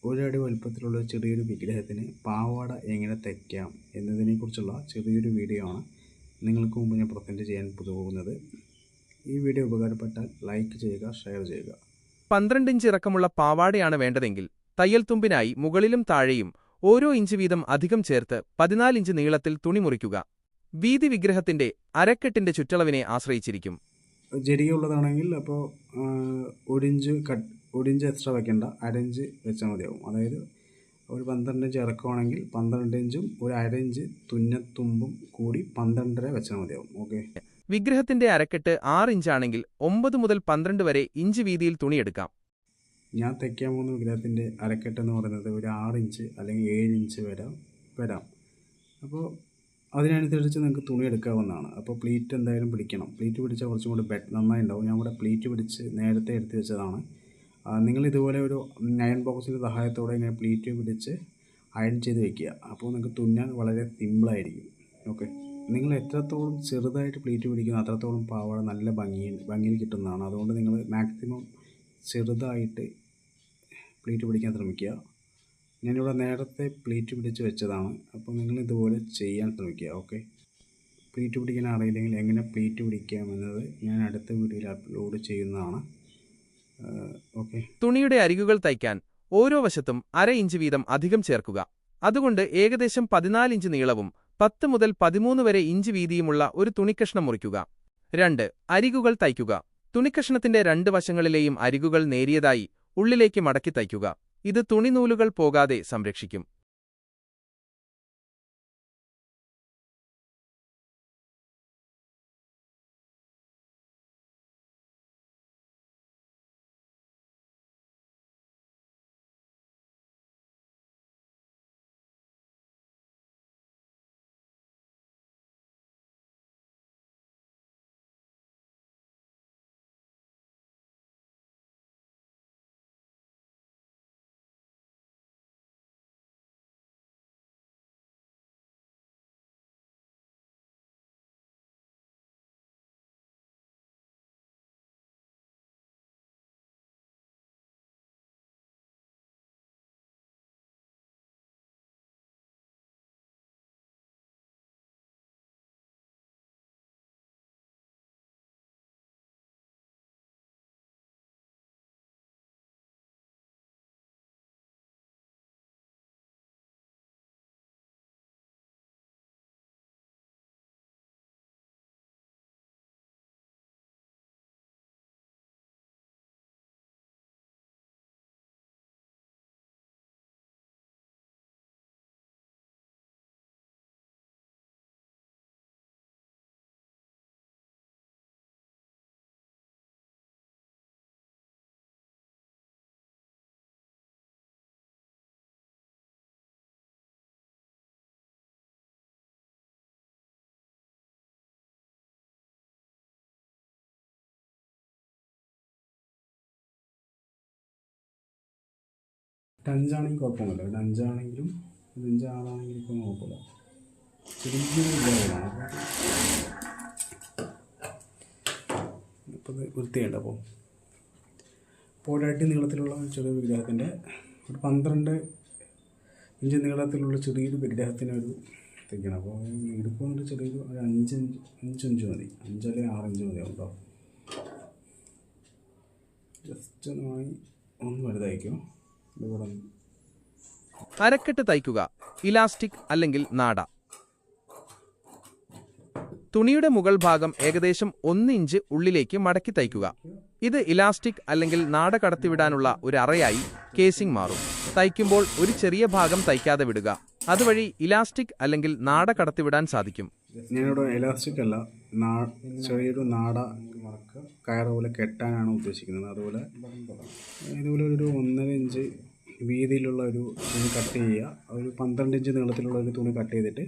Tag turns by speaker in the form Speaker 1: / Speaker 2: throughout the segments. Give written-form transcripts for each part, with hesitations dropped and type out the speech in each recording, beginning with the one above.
Speaker 1: ഒരടി വലുപ്പത്തിലുള്ള ചെറിയൊരു വിഗ്രഹത്തിന് പാവാട എങ്ങനെ തയ്ക്കാം എന്നതിനെക്കുറിച്ചുള്ള ചെറിയൊരു വീഡിയോ ആണ് നിങ്ങൾക്ക് മുമ്പ് ഞാൻ പ്രസൻറ്റ് ചെയ്യാൻ പോകുന്നത്. ഈ വീഡിയോ ഉപകാരപ്പെട്ടാൽ ലൈക്ക് ചെയ്യുക, ഷെയർ ചെയ്യുക.
Speaker 2: 12 ഇഞ്ച് ഇറക്കമുള്ള പാവാടയാണ് വേണ്ടതെങ്കിൽ തയ്യൽ തുമ്പിനായി മുകളിലും താഴെയും ഓരോ ഇഞ്ച് വീതം അധികം ചേർത്ത് 14 ഇഞ്ച് നീളത്തിൽ തുണി മുറിക്കുക. വീതി വിഗ്രഹത്തിന്റെ അരക്കെട്ടിന്റെ ചുറ്റളവിനെ ആശ്രയിച്ചിരിക്കും.
Speaker 1: ജരിയുള്ളതാണെങ്കിൽ അപ്പോൾ ഒരു ഇഞ്ച് എക്സ്ട്രാ വയ്ക്കേണ്ട, അരയിഞ്ച് വെച്ചാൽ മതിയാവും. അതായത് ഒരു 12 ഇഞ്ച് ഇറക്കമാണെങ്കിൽ 12 ഇഞ്ചും ഒരു അരയിഞ്ച് തുന്നത്തുമ്പും കൂടി 12.5 വെച്ചാൽ മതിയാവും. ഓക്കെ.
Speaker 2: വിഗ്രഹത്തിന്റെ അരക്കെട്ട് 6 ഇഞ്ചാണെങ്കിൽ 9 മുതൽ 12 വരെ ഇഞ്ച് വീതിയിൽ തുണിയെടുക്കാം.
Speaker 1: ഞാൻ തയ്ക്കാൻ പോകുന്ന വിഗ്രഹത്തിൻ്റെ അരക്കെട്ടെന്ന് പറയുന്നത് ഒരു 6 ഇഞ്ച് അല്ലെങ്കിൽ 7 ഇഞ്ച് വരാം. അപ്പോൾ അതിനനുസരിച്ച് നിങ്ങൾക്ക് തുണി എടുക്കാവുന്നതാണ്. അപ്പോൾ പ്ലീറ്റ് എന്തായാലും പിടിക്കണം. പ്ലീറ്റ് പിടിച്ചാൽ കുറച്ചും കൂടി നന്നായി ഉണ്ടാവും. ഞാൻ ഇവിടെ പ്ലീറ്റ് പിടിച്ച് നേരത്തെ എടുത്ത് വെച്ചതാണ്. നിങ്ങൾ ഇതുപോലെ ഒരു അയൺ ബോക്സിൻ്റെ സഹായത്തോടെ ഇങ്ങനെ പ്ലീറ്റ് പിടിച്ച് അയൺ ചെയ്ത് വെക്കുക. അപ്പോൾ നിങ്ങൾക്ക് തുന്നാൻ വളരെ സിമ്പിളായിരിക്കും. ഓക്കെ. നിങ്ങൾ എത്രത്തോളം ചെറുതായിട്ട് പ്ലീറ്റ് പിടിക്കുന്നു അത്രത്തോളം പാവാട നല്ല ഭംഗിയിൽ കിട്ടുന്നതാണ്. അതുകൊണ്ട് നിങ്ങൾ മാക്സിമം ചെറുതായിട്ട് പ്ലീറ്റ് പിടിക്കാൻ ശ്രമിക്കുക. ഞാനിവിടെ നേരത്തെ പ്ലീറ്റ് പിടിച്ച് വെച്ചതാണ്. അപ്പോൾ നിങ്ങൾ ഇതുപോലെ ചെയ്യാൻ ശ്രമിക്കുക. ഓക്കെ. പ്ലീറ്റ് പിടിക്കാൻ അറിയില്ലെങ്കിൽ എങ്ങനെ പ്ലീറ്റ് പിടിക്കാമെന്നത് ഞാൻ അടുത്ത വീഡിയോയിൽ അപ്ലോഡ് ചെയ്യുന്നതാണ്. ഓക്കെ.
Speaker 2: തുണിയുടെ അരികുകൾ തയ്ക്കാൻ ഓരോ വശത്തും അര ഇഞ്ച് വീതം അധികം ചേർക്കുക. അതുകൊണ്ട് ഏകദേശം 14 ഇഞ്ച് നീളവും 10 മുതൽ 13 വരെ ഇഞ്ച് വീതിയുമുള്ള ഒരു തുണിക്കഷ്ണം മുറിക്കുക. 2. അരികുകൾ തയ്ക്കുക. തുണിക്കഷ്ണത്തിന്റെ 2 വശങ്ങളിലെയും അരികുകൾ നേരിയതായി ഉള്ളിലേക്ക് മടക്കി തയ്ക്കുക. ഇത് തുണിനൂലുകൾ പോകാതെ സംരക്ഷിക്കും.
Speaker 1: ടഞ്ചാണെങ്കിൽ കുഴപ്പമൊന്നുമില്ല. ടഞ്ചാണെങ്കിലും 5-6 ഇപ്പോൾ കുഴപ്പമില്ല. ചെറിയൊരു വിഗ്രഹമാണ്. അപ്പോൾ ഇത് വൃത്തിയുണ്ട്. അപ്പോൾ ഒരടി നീളത്തിലുള്ള ചെറിയ വിഗ്രഹത്തിൻ്റെ ഒരു 12 ഇഞ്ച് നീളത്തിലുള്ള ചെറിയൊരു വിഗ്രഹത്തിന് ഒരു തയ്ക്കണം. അപ്പോൾ എടുക്കുന്നിട്ട് ചെറിയൊരു 5 ഇഞ്ച് മതി. 5 അല്ലെങ്കിൽ 6 ഇഞ്ച് മതിയാവും കേട്ടോ. ജസ്റ്റ് ഒന്ന് വലുതായിരിക്കും.
Speaker 2: അരക്കെട്ട് തയ്ക്കുക. ഇലാസ്റ്റിക് അല്ലെങ്കിൽ നാട. തുണിയുടെ മുകൾ ഭാഗം ഏകദേശം 1 ഇഞ്ച് ഉള്ളിലേക്ക് മടക്കി തയ്ക്കുക. ഇത് ഇലാസ്റ്റിക് അല്ലെങ്കിൽ നാട കടത്തിവിടാനുള്ള ഒരു അറയായി കേസിംഗ് മാറും. തയ്ക്കുമ്പോൾ ഒരു ചെറിയ ഭാഗം തയ്ക്കാതെ വിടുക. അതുവഴി ഇലാസ്റ്റിക് അല്ലെങ്കിൽ നാട കടത്തിവിടാൻ സാധിക്കും.
Speaker 1: ഞാനിവിടെ ഇലാസ്റ്റിക് അല്ല, ചെറിയൊരു നാട കയറ് പോലെ കെട്ടാനാണ് ഉദ്ദേശിക്കുന്നത്. അതുപോലെ ഇതുപോലെ ഒരു 1.5 ഇഞ്ച് വീതിയിലുള്ള ഒരു തുണി കട്ട് ചെയ്യുക. ഒരു 12 ഇഞ്ച് നീളത്തിലുള്ള ഒരു തുണി കട്ട് ചെയ്തിട്ട്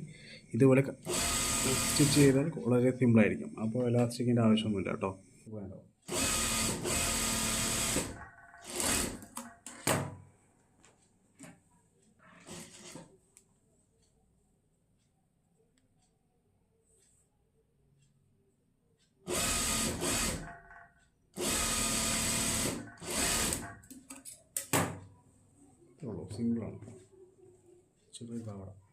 Speaker 1: ഇതുപോലെ സ്റ്റിച്ച് ചെയ്താൽ വളരെ സിമ്പിളായിരിക്കും. അപ്പോൾ ഇലാസ്റ്റിക്കിൻ്റെ ആവശ്യമൊന്നുമില്ല കേട്ടോ. വേണ്ട. ഇത്രേ ഉള്ളൂ, സിമ്പിളാണ്. ചെറിയ പാവട.